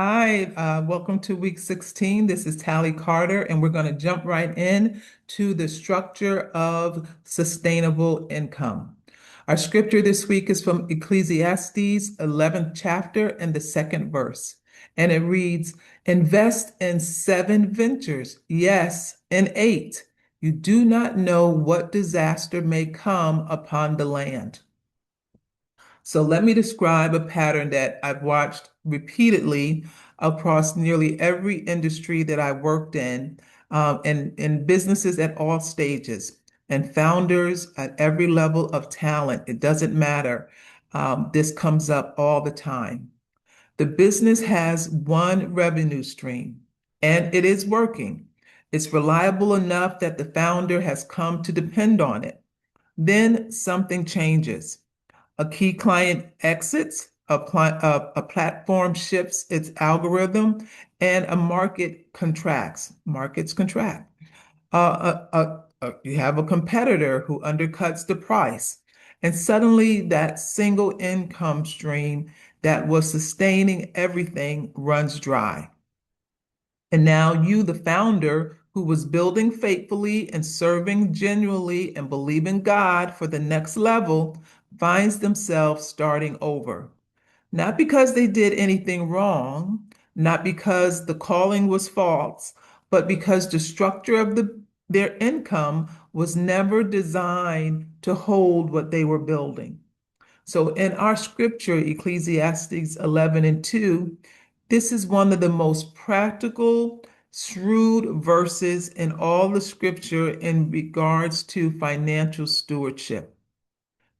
Hi, welcome to week 16. This is Tally Carter, and we're going to jump right in to the structure of sustainable income. Our scripture this week is from Ecclesiastes 11th chapter and the second verse. And it reads, invest in 7 ventures, yes, in 8. You do not know what disaster may come upon the land. So let me describe a pattern that I've watched repeatedly across nearly every industry that I worked in, and businesses at all stages, and founders at every level of talent. It doesn't matter. This comes up all the time. The business has one revenue stream, and it is working. It's reliable enough that the founder has come to depend on it. Then something changes. A key client exits, a platform shifts its algorithm, and a market contracts. Markets contract. You have a competitor who undercuts the price, and suddenly that single income stream that was sustaining everything runs dry. And now you, the founder who was building faithfully and serving genuinely and believing God for the next level, finds themselves starting over. Not because they did anything wrong, not because the calling was false, but because the structure of their income was never designed to hold what they were building. So in our scripture, Ecclesiastes 11 and 2, this is one of the most practical, shrewd verses in all the scripture in regards to financial stewardship.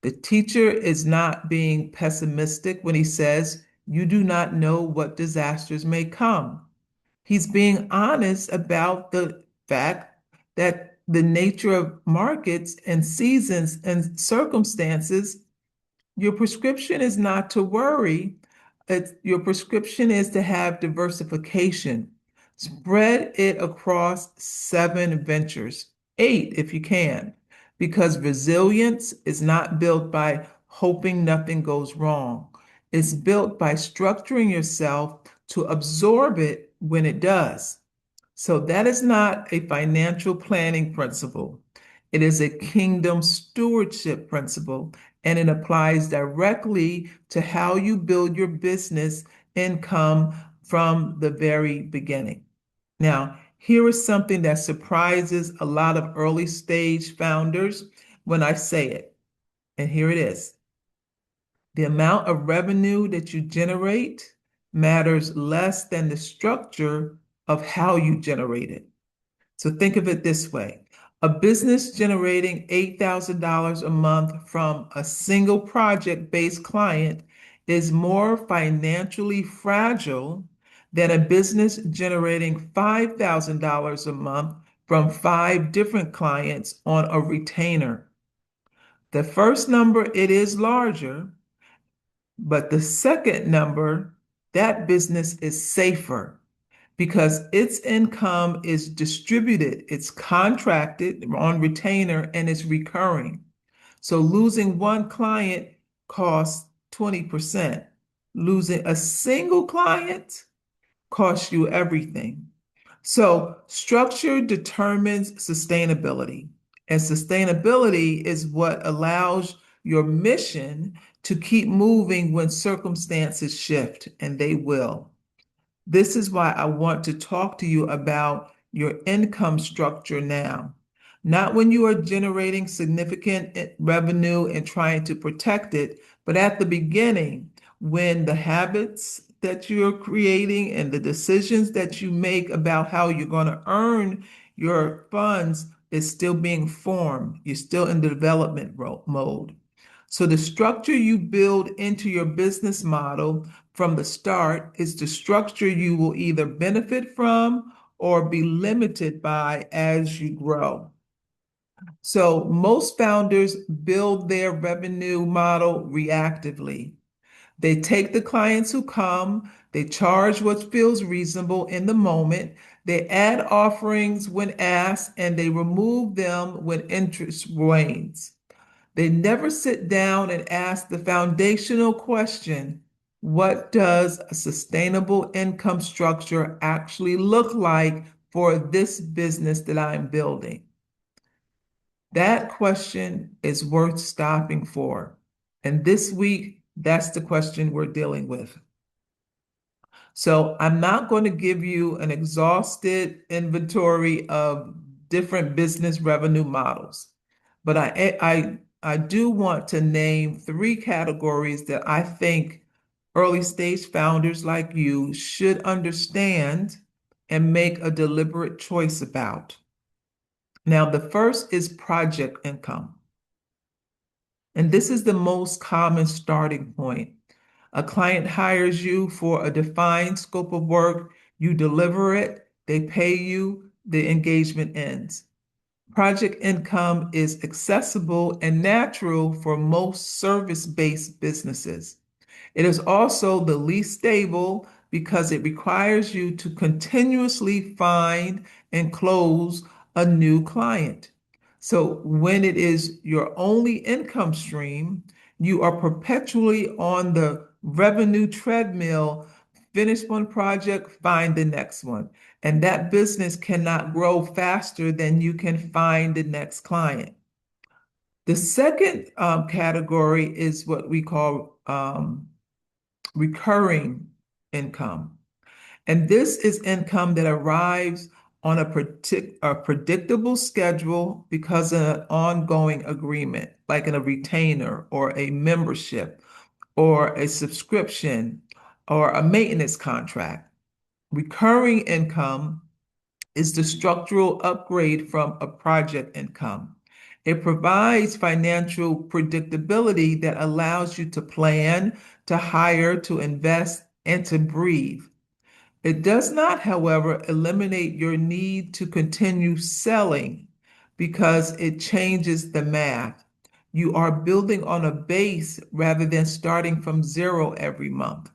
The teacher is not being pessimistic when he says, you do not know what disasters may come. He's being honest about the fact that the nature of markets and seasons and circumstances, your prescription is not to worry. Your prescription is to have diversification. Spread it across 7 ventures, 8 if you can, because resilience is not built by hoping nothing goes wrong. It's built by structuring yourself to absorb it when it does. So that is not a financial planning principle. It is a kingdom stewardship principle, and it applies directly to how you build your business income from the very beginning. Now, here is something that surprises a lot of early stage founders when I say it. And here it is. The amount of revenue that you generate matters less than the structure of how you generate it. So think of it this way. A business generating $8,000 a month from a single project-based client is more financially fragile than a business generating $5,000 a month from 5 different clients on a retainer. The first number, it is larger, but the second number, that business is safer because its income is distributed, it's contracted on retainer, and it's recurring. So losing one client costs 20%. Losing a single client costs you everything. So structure determines sustainability, and sustainability is what allows your mission to keep moving when circumstances shift, and they will. This is why I want to talk to you about your income structure now. Not when you are generating significant revenue and trying to protect it, but at the beginning, when the habits that you're creating and the decisions that you make about how you're going to earn your funds is still being formed. You're still in the development mode. So the structure you build into your business model from the start is the structure you will either benefit from or be limited by as you grow. So most founders build their revenue model reactively. They take the clients who come, they charge what feels reasonable in the moment, they add offerings when asked, and they remove them when interest wanes. They never sit down and ask the foundational question, What does a sustainable income structure actually look like for this business that I'm building? That question is worth stopping for. And this week, that's the question we're dealing with. So I'm not going to give you an exhausted inventory of different business revenue models, but I do want to name three categories that I think early stage founders like you should understand and make a deliberate choice about. Now, the first is project income. And this is the most common starting point. A client hires you for a defined scope of work, you deliver it, they pay you, the engagement ends. Project income is accessible and natural for most service-based businesses. It is also the least stable because it requires you to continuously find and close a new client. So when it is your only income stream, you are perpetually on the revenue treadmill. Finish one project, find the next one. And that business cannot grow faster than you can find the next client. The second category is what we call recurring income. And this is income that arrives on a predictable schedule because of an ongoing agreement, like in a retainer or a membership or a subscription or a maintenance contract. Recurring income is the structural upgrade from a project income. It provides financial predictability that allows you to plan, to hire, to invest, and to breathe. It does not, however, eliminate your need to continue selling because it changes the math. You are building on a base rather than starting from zero every month.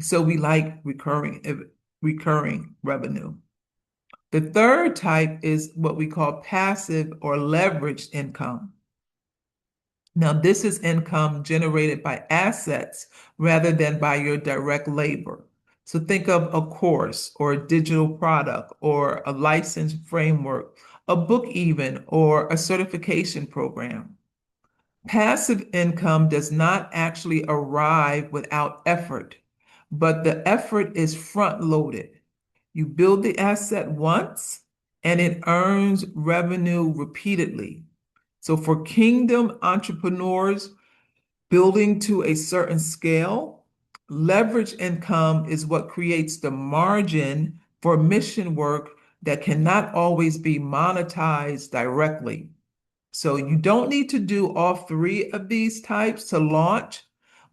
So we like recurring revenue. The third type is what we call passive or leveraged income. Now, this is income generated by assets rather than by your direct labor. So think of a course or a digital product or a licensed framework, a book even, or a certification program. Passive income does not actually arrive without effort, but the effort is front loaded. You build the asset once and it earns revenue repeatedly. So for kingdom entrepreneurs building to a certain scale, leverage income is what creates the margin for mission work that cannot always be monetized directly. So you don't need to do all three of these types to launch,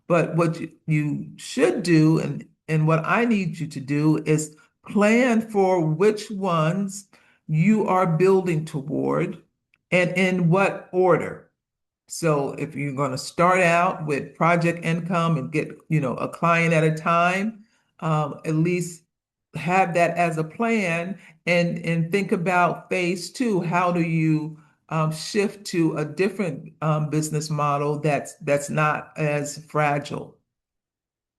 but what you should do, and what I need you to do is plan for which ones you are building toward and in what order. So if you're going to start out with project income and get, a client at a time, at least have that as a plan and think about phase two. How do you shift to a different business model that's not as fragile?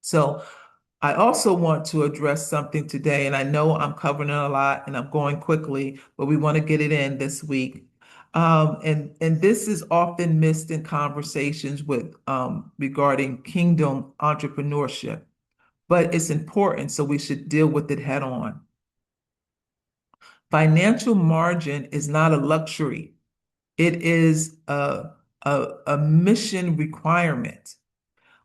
So I also want to address something today, and I know I'm covering a lot and I'm going quickly, but we want to get it in this week. And this is often missed in conversations with regarding kingdom entrepreneurship, but it's important, so we should deal with it head on. Financial margin is not a luxury. It is a mission requirement.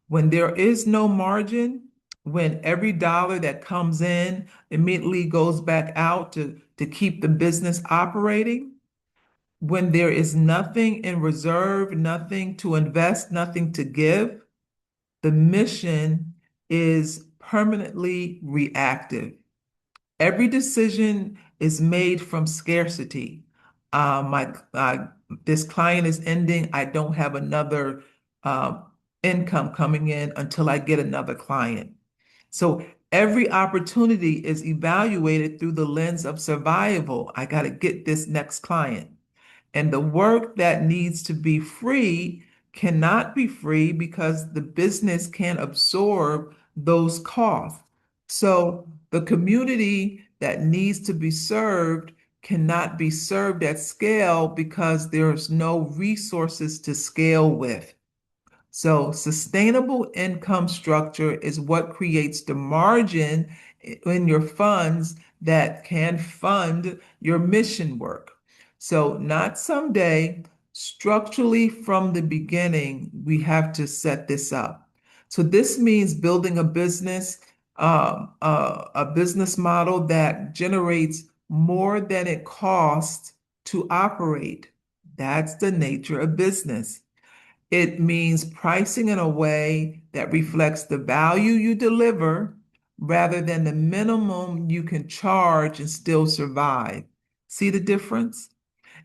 When there is no margin, when every dollar that comes in immediately goes back out to keep the business operating, when there is nothing in reserve, nothing to invest, nothing to give, the mission is permanently reactive. Every decision is made from scarcity. This client is ending. I don't have another uh, income coming in until I get another client. So every opportunity is evaluated through the lens of survival. I got to get this next client. And the work that needs to be free cannot be free because the business can't absorb those costs. So the community that needs to be served cannot be served at scale because there's no resources to scale with. So sustainable income structure is what creates the margin in your funds that can fund your mission work. So not someday, structurally from the beginning, we have to set this up. So this means building a business model that generates more than it costs to operate. That's the nature of business. It means pricing in a way that reflects the value you deliver rather than the minimum you can charge and still survive. See the difference?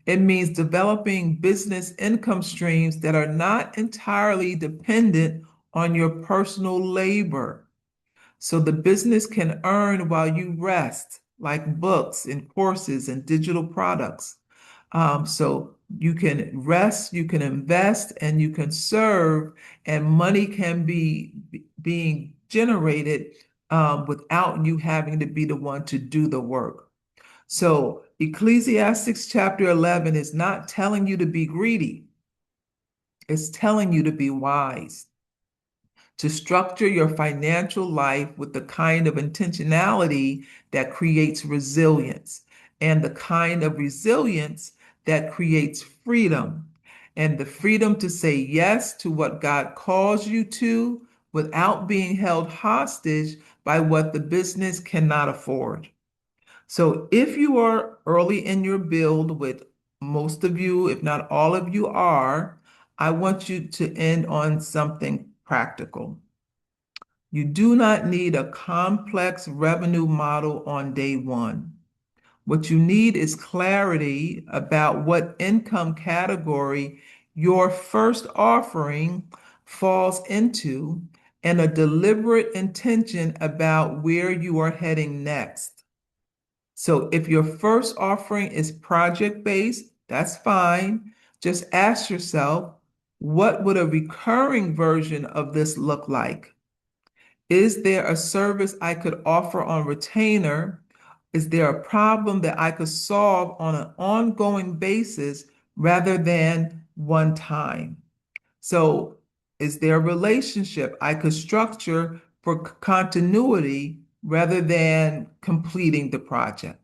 It means developing business income streams that are not entirely dependent on your personal labor. So the business can earn while you rest, like books and courses and digital products. So you can rest, you can invest, and you can serve, and money can be being generated without you having to be the one to do the work. So Ecclesiastes chapter 11 is not telling you to be greedy. It's telling you to be wise, to structure your financial life with the kind of intentionality that creates resilience and the kind of resilience that creates freedom and the freedom to say yes to what God calls you to without being held hostage by what the business cannot afford. So if you are early in your build, with most of you, if not all of you are, I want you to end on something practical. You do not need a complex revenue model on day one. What you need is clarity about what income category your first offering falls into and a deliberate intention about where you are heading next. So if your first offering is project-based, that's fine. Just ask yourself, what would a recurring version of this look like? Is there a service I could offer on retainer? Is there a problem that I could solve on an ongoing basis rather than one time? So, is there a relationship I could structure for continuity rather than completing the project?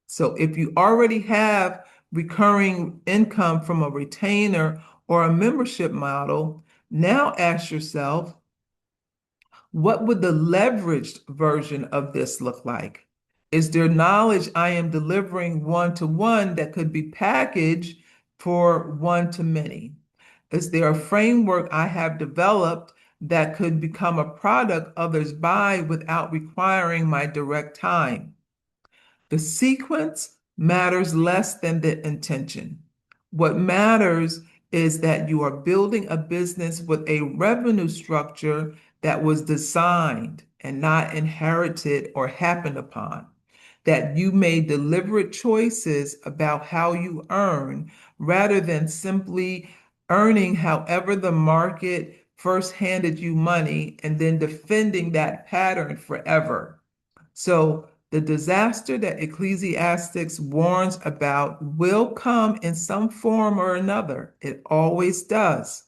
So, if you already have recurring income from a retainer or a membership model, now ask yourself, what would the leveraged version of this look like? Is there knowledge I am delivering one-to-one that could be packaged for one-to-many? Is there a framework I have developed that could become a product others buy without requiring my direct time? The sequence matters less than the intention. What matters is that you are building a business with a revenue structure that was designed and not inherited or happened upon. That you made deliberate choices about how you earn rather than simply earning however the market first handed you money and then defending that pattern forever. So the disaster that Ecclesiastes warns about will come in some form or another. It always does.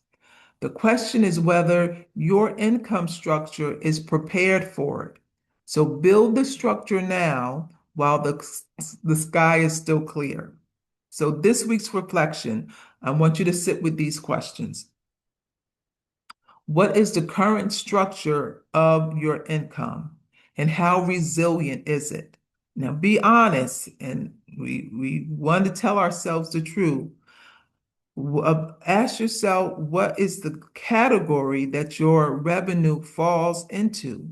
The question is whether your income structure is prepared for it. So build the structure now while the sky is still clear. So this week's reflection, I want you to sit with these questions. What is the current structure of your income and how resilient is it? Now be honest, and we want to tell ourselves the truth. Ask yourself, what is the category that your revenue falls into?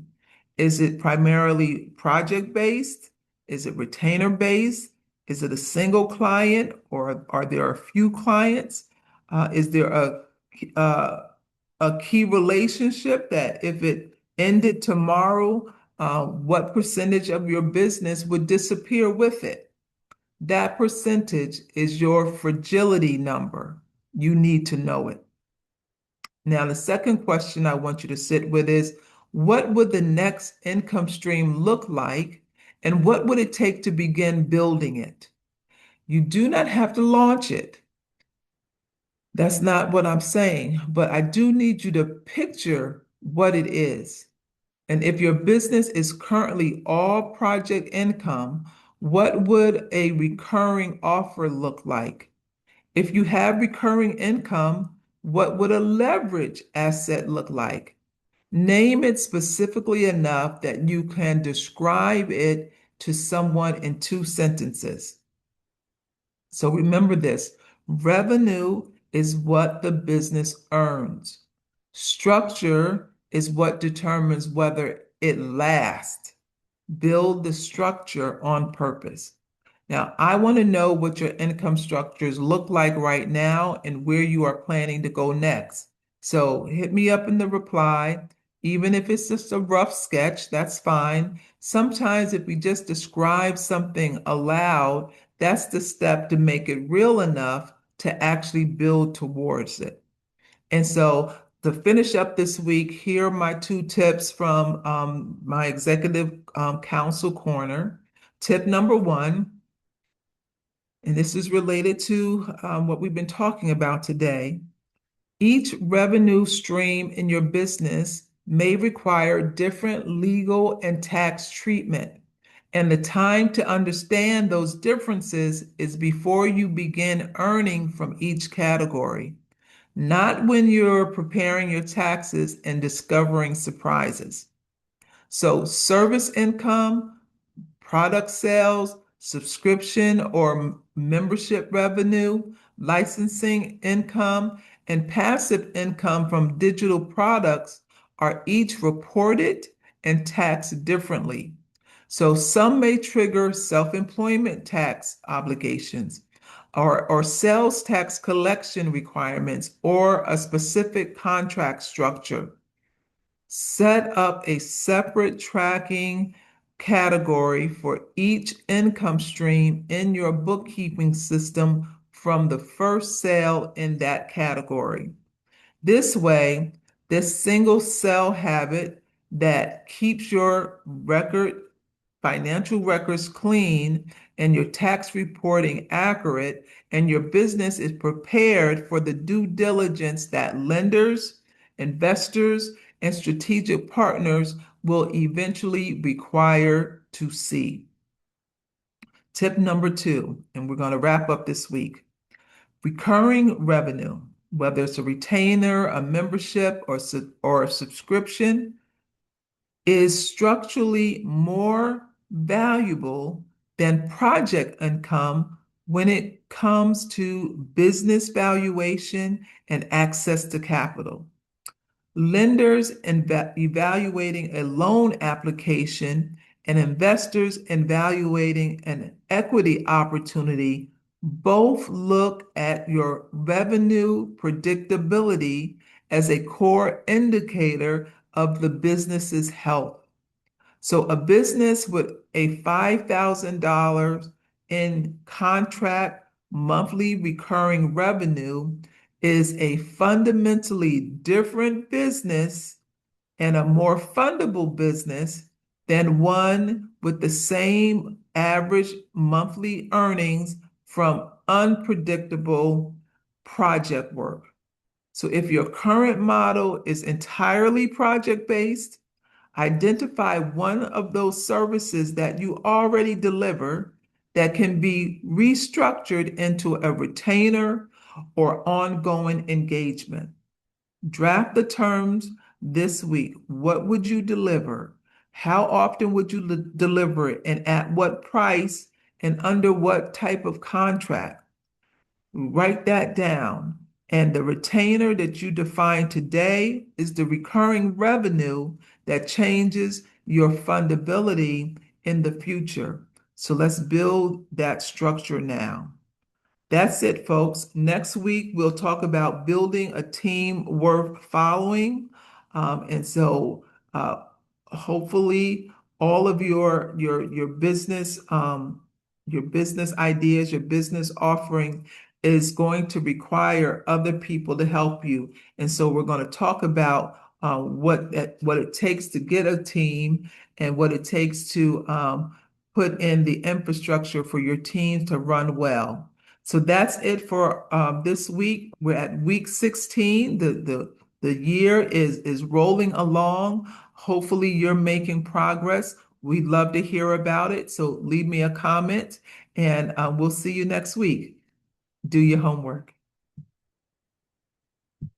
Is it primarily project-based? Is it retainer-based? Is it a single client or are there a few clients? Is there a key relationship that if it ended tomorrow, what percentage of your business would disappear with it? That percentage is your fragility number. You need to know it. Now, the second question I want you to sit with is, What would the next income stream look like? And what would it take to begin building it? You do not have to launch it. That's not what I'm saying, but I do need you to picture what it is. And if your business is currently all project income, what would a recurring offer look like? If you have recurring income, what would a leverage asset look like? Name it specifically enough that you can describe it to someone in 2 sentences. So remember this, revenue is what the business earns. Structure is what determines whether it lasts. Build the structure on purpose. Now, I want to know what your income structures look like right now and where you are planning to go next. So hit me up in the reply. Even if it's just a rough sketch, that's fine. Sometimes if we just describe something aloud, that's the step to make it real enough to actually build towards it. And so to finish up this week, here are my 2 tips from my executive council corner. Tip number 1, and this is related to what we've been talking about today. Each revenue stream in your business may require different legal and tax treatment. And the time to understand those differences is before you begin earning from each category, not when you're preparing your taxes and discovering surprises. So, service income, product sales, subscription or membership revenue, licensing income, and passive income from digital products are each reported and taxed differently. So some may trigger self-employment tax obligations or sales tax collection requirements or a specific contract structure. Set up a separate tracking category for each income stream in your bookkeeping system from the first sale in that category. This way, this single cell habit that keeps your financial records clean and your tax reporting accurate, and your business is prepared for the due diligence that lenders, investors, and strategic partners will eventually require to see. Tip number 2, and we're going to wrap up this week. Recurring revenue, whether it's a retainer, a membership, or a subscription, is structurally more valuable than project income when it comes to business valuation and access to capital. Lenders evaluating a loan application and investors evaluating an equity opportunity both look at your revenue predictability as a core indicator of the business's health. So a business with a $5,000 in contract monthly recurring revenue is a fundamentally different business and a more fundable business than one with the same average monthly earnings from unpredictable project work. So if your current model is entirely project-based, identify one of those services that you already deliver that can be restructured into a retainer or ongoing engagement. Draft the terms this week. What would you deliver? How often would you deliver it? And at what price? And under what type of contract? Write that down. And the retainer that you define today is the recurring revenue that changes your fundability in the future. So let's build that structure now. That's it, folks. Next week, we'll talk about building a team worth following. And so hopefully all of your business ideas, your business offering is going to require other people to help you. And so we're going to talk about what it takes to get a team and what it takes to put in the infrastructure for your teams to run well. So that's it for this week. We're at week 16. The year is rolling along. Hopefully, you're making progress. We'd love to hear about it. So leave me a comment, and we'll see you next week. Do your homework.